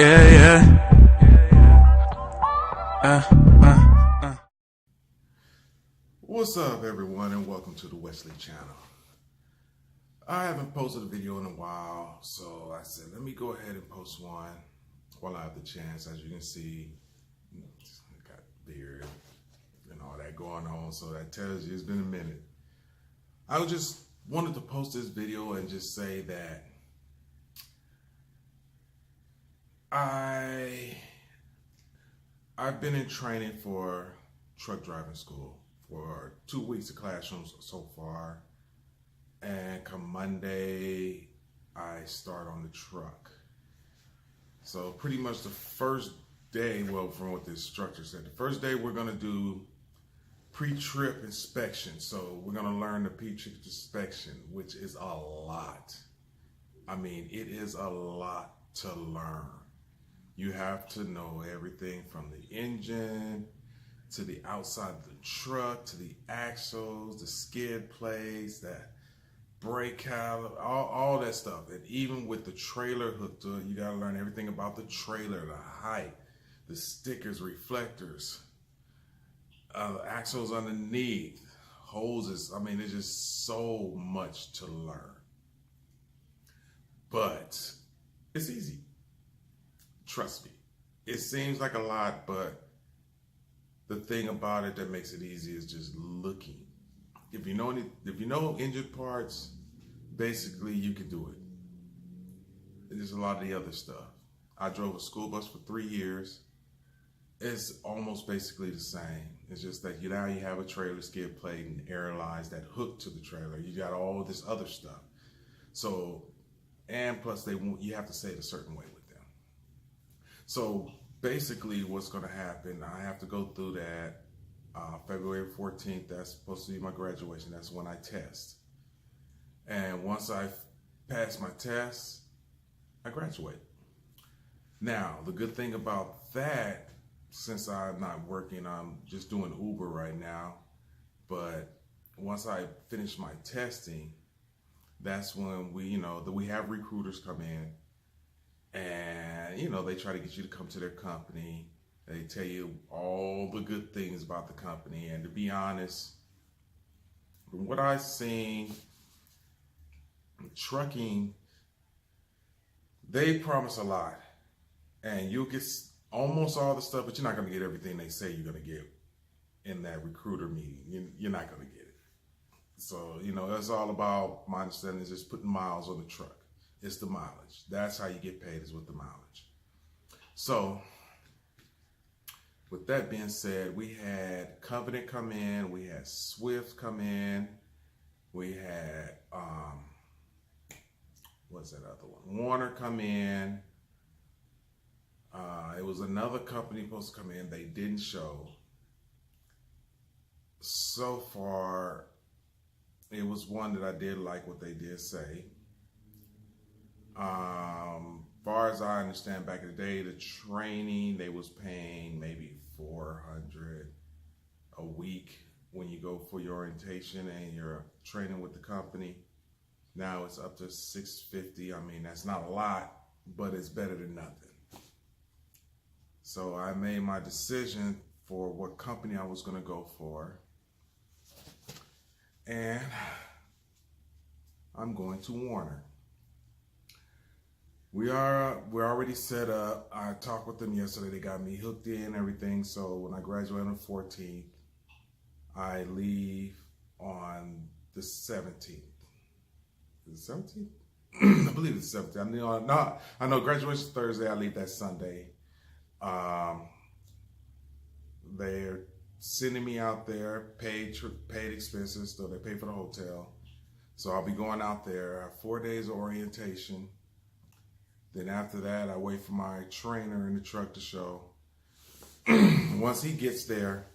Yeah, yeah. What's up, everyone, and welcome to the Wesley channel. I haven't posted a video in a while, so I said let me go ahead and post one while I have the chance. As you can see, I got beard and all that going on, so that tells you it's been a minute. I just wanted to post this video and just say that I've been in training for truck driving school for 2 weeks of classrooms so far, and come Monday I start on the truck. So pretty much the first day, well, from what the instructor said, the first day we're gonna do pre-trip inspection. So we're gonna learn the pre-trip inspection, which is a lot. I mean, it is a lot to learn. You have to know everything from the engine to the outside of the truck, to the axles, the skid plates, that brake caliper, all that stuff. And even with the trailer hooked to it, you gotta learn everything about the trailer, the height, the stickers, reflectors, axles underneath, hoses. I mean, there's just so much to learn. But it's easy. Trust me. It seems like a lot, but the thing about it that makes it easy is just looking. If you know engine parts, basically you can do it. And there's a lot of the other stuff. I drove a school bus for 3 years. It's almost basically the same. It's just that now you have a trailer, skid plate, and air lines that hook to the trailer. You got all this other stuff. So, and plus you have to say it a certain way with them. So basically what's going to happen, I have to go through that February 14th. That's supposed to be my graduation. That's when I test. And once I pass my test, I graduate. Now, the good thing about that, since I'm not working, I'm just doing Uber right now. But once I finish my testing, that's when we have recruiters come in. And, they try to get you to come to their company. They tell you all the good things about the company. And to be honest, from what I've seen, trucking, they promise a lot. And you'll get almost all the stuff, but you're not going to get everything they say you're going to get in that recruiter meeting. You're not going to get it. So, it's all about, my understanding is just putting miles on the truck. It's the mileage. That's how you get paid, is with the mileage. So, with that being said, we had Covenant come in, we had Swift come in, we had, what's that other one? Warner come in. It was another company supposed to come in. They didn't show. So far, it was one that I did like what they did say. Far as I understand, back in the day, the training, they was paying maybe $400 a week when you go for your orientation and you're training with the company. Now it's up to $650. I mean, that's not a lot, but it's better than nothing. So I made my decision for what company I was going to go for. And I'm going to Warner. We're already set up. I talked with them yesterday. They got me hooked in, everything. So when I graduate on the 14th, I leave on the 17th. Is it 17th? I believe it's 17th. I know graduation Thursday. I leave that Sunday. They're sending me out there, paid expenses, so they pay for the hotel. So I'll be going out there. I have 4 days of orientation. Then after that, I wait for my trainer in the truck to show. Once he gets there,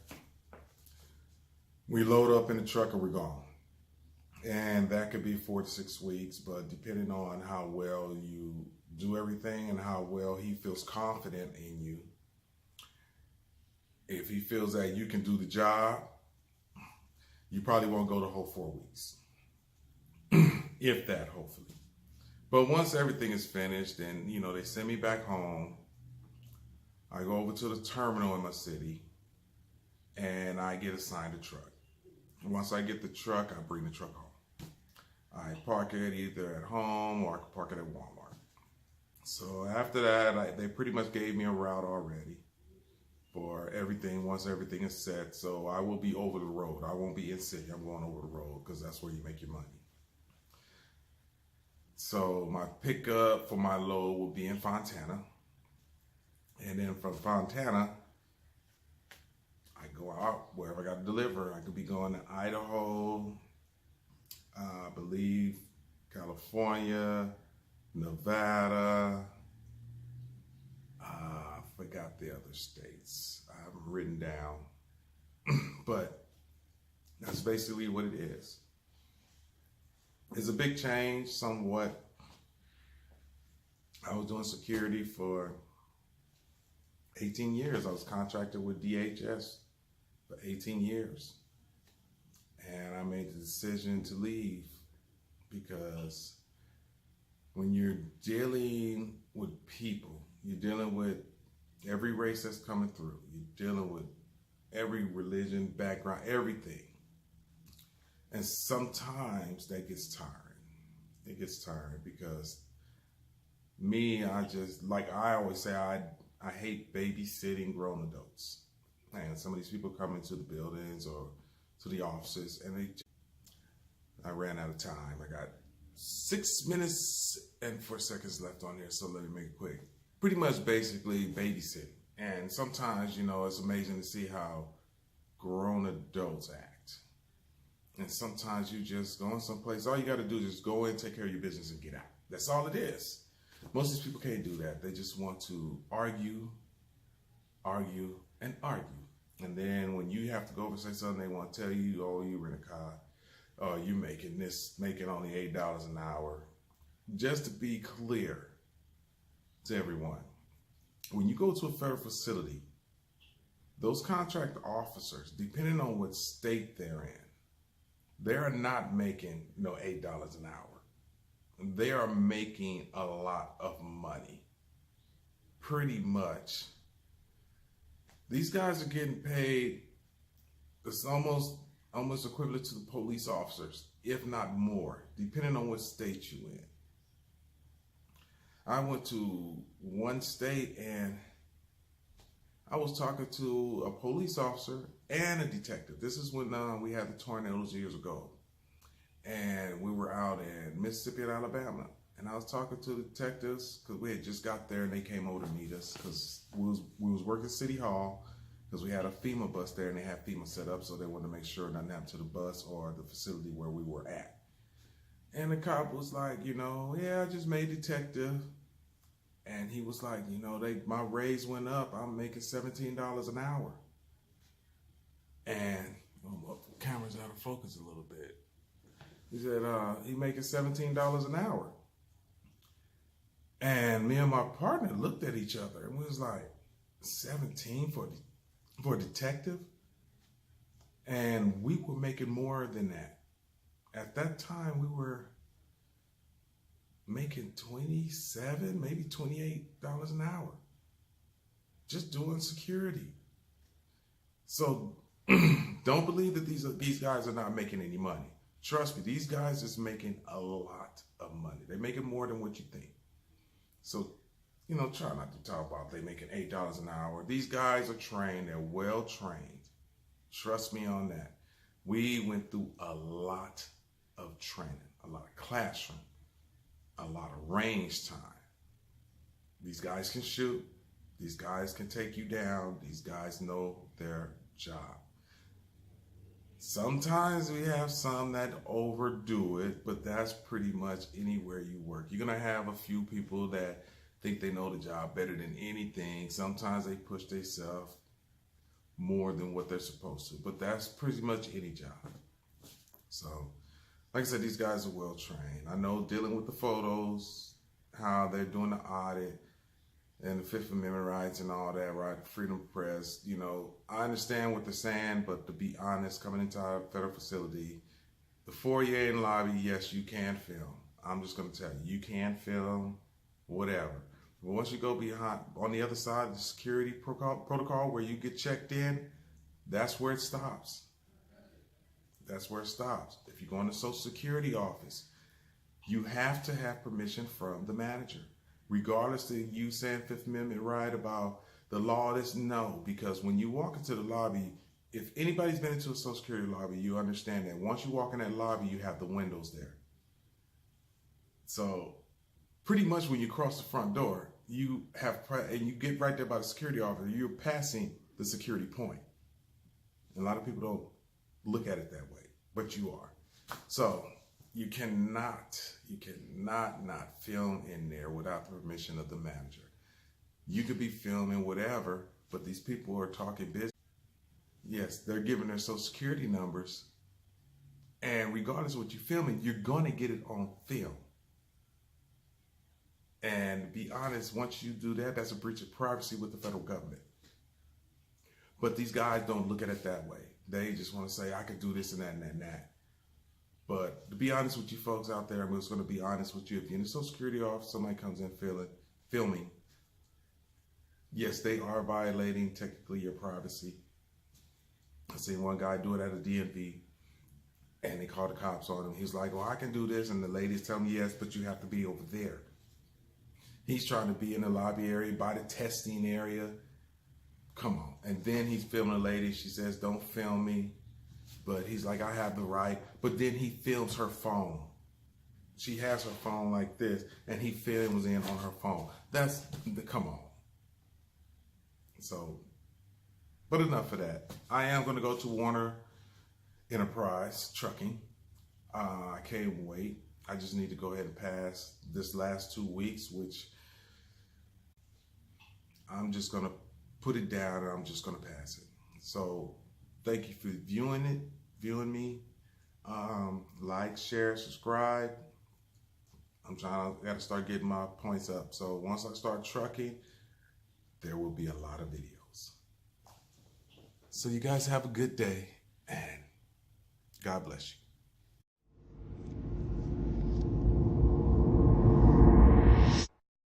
we load up in the truck and we're gone. And that could be 4 to 6 weeks, but depending on how well you do everything and how well he feels confident in you. If he feels that you can do the job, you probably won't go the whole 4 weeks. If that, hopefully. But once everything is finished and, they send me back home, I go over to the terminal in my city and I get assigned a truck. Once I get the truck, I bring the truck home. I park it either at home or I can park it at Walmart. So after that, they pretty much gave me a route already for everything once everything is set. So I will be over the road. I won't be in city. I'm going over the road because that's where you make your money. So my pickup for my load will be in Fontana. And then from Fontana, I go out wherever I got to deliver. I could be going to Idaho, I believe California, Nevada. I forgot the other states. I haven't written down. But that's basically what it is. It's a big change, somewhat. I was doing security for 18 years. I was contracted with DHS for 18 years. And I made the decision to leave because when you're dealing with people, you're dealing with every race that's coming through. You're dealing with every religion, background, everything. And sometimes that gets tiring. It gets tiring because me, I always say, I hate babysitting grown adults. And some of these people come into the buildings or to the offices and I ran out of time. I got 6 minutes and 4 seconds left on here, so let me make it quick. Pretty much basically babysitting. And sometimes, it's amazing to see how grown adults act. And sometimes you just go in someplace, all you got to do is just go in, take care of your business, and get out. That's all it is. Most of these people can't do that. They just want to argue, and argue. And then when you have to go over and say something, they want to tell you, oh, you rent a car. Oh, you making only $8 an hour. Just to be clear to everyone, when you go to a federal facility, those contract officers, depending on what state they're in, they are not making $8 an hour. They are making a lot of money. Pretty much. These guys are getting paid, it's almost equivalent to the police officers, if not more, depending on what state you're in. I went to one state and I was talking to a police officer and a detective. This is when we had the tornadoes years ago. And we were out in Mississippi and Alabama. And I was talking to the detectives because we had just got there and they came over to meet us because we was working City Hall because we had a FEMA bus there and they had FEMA set up, so they wanted to make sure nothing happened to the bus or the facility where we were at. And the cop was like, yeah, I just made detective. And he was like, my raise went up. I'm making $17 an hour. And camera's out of focus a little bit. He said he making $17 an hour. And me and my partner looked at each other and we was like, 17 for a detective? And we were making more than that. At that time, we were making $27, maybe $28 an hour. Just doing security. So don't believe that these guys are not making any money. Trust me, these guys is making a lot of money. They're making more than what you think. So, try not to talk about they making $8 an hour. These guys are trained. They're well trained. Trust me on that. We went through a lot of training, a lot of classroom, a lot of range time. These guys can shoot. These guys can take you down. These guys know their job. Sometimes we have some that overdo it, but that's pretty much anywhere you work. You're going to have a few people that think they know the job better than anything. Sometimes they push themselves more than what they're supposed to, but that's pretty much any job. So, like I said, these guys are well trained. I know dealing with the photos, how they're doing the audit, and the Fifth Amendment rights and all that, right? Freedom of press, I understand what they're saying, but to be honest, coming into our federal facility, the foyer and lobby, yes, you can film. I'm just going to tell you, you can film, whatever. But once you go behind on the other side of the security protocol where you get checked in, that's where it stops. That's where it stops. If you go in the Social Security office, you have to have permission from the manager. Regardless of you saying Fifth Amendment right about the law is no, because when you walk into the lobby, if anybody's been into a Social Security lobby, you understand that once you walk in that lobby, you have the windows there. So pretty much when you cross the front door, you have, and you get right there by the security officer, you're passing the security point. And a lot of people don't look at it that way, but you are. So you cannot not film in there without the permission of the manager. You could be filming whatever, but these people are talking business. Yes, they're giving their Social Security numbers, and regardless of what you're filming, you're going to get it on film. And to be honest, once you do that, that's a breach of privacy with the federal government. But these guys don't look at it that way. They just want to say, I could do this and that and that and that. But to be honest with you folks out there, I'm just going to be honest with you. If you're in the Social Security office, somebody comes in filming, yes, they are violating technically your privacy. I seen one guy do it at a DMV, and they called the cops on him. He's like, well, I can do this. And the lady's telling me, yes, but you have to be over there. He's trying to be in the lobby area, by the testing area. Come on. And then he's filming a lady. She says, don't film me. But he's like, I have the right. But then he films her phone. She has her phone like this, and he films in on her phone. Come on. So, but enough of that. I am going to go to Warner Enterprise Trucking. I can't wait. I just need to go ahead and pass this last 2 weeks, which I'm just going to put it down, and I'm just going to pass it. So thank you for viewing me. Like, share, subscribe. I got to start getting my points up. So once I start trucking, there will be a lot of videos. So you guys have a good day, and God bless you.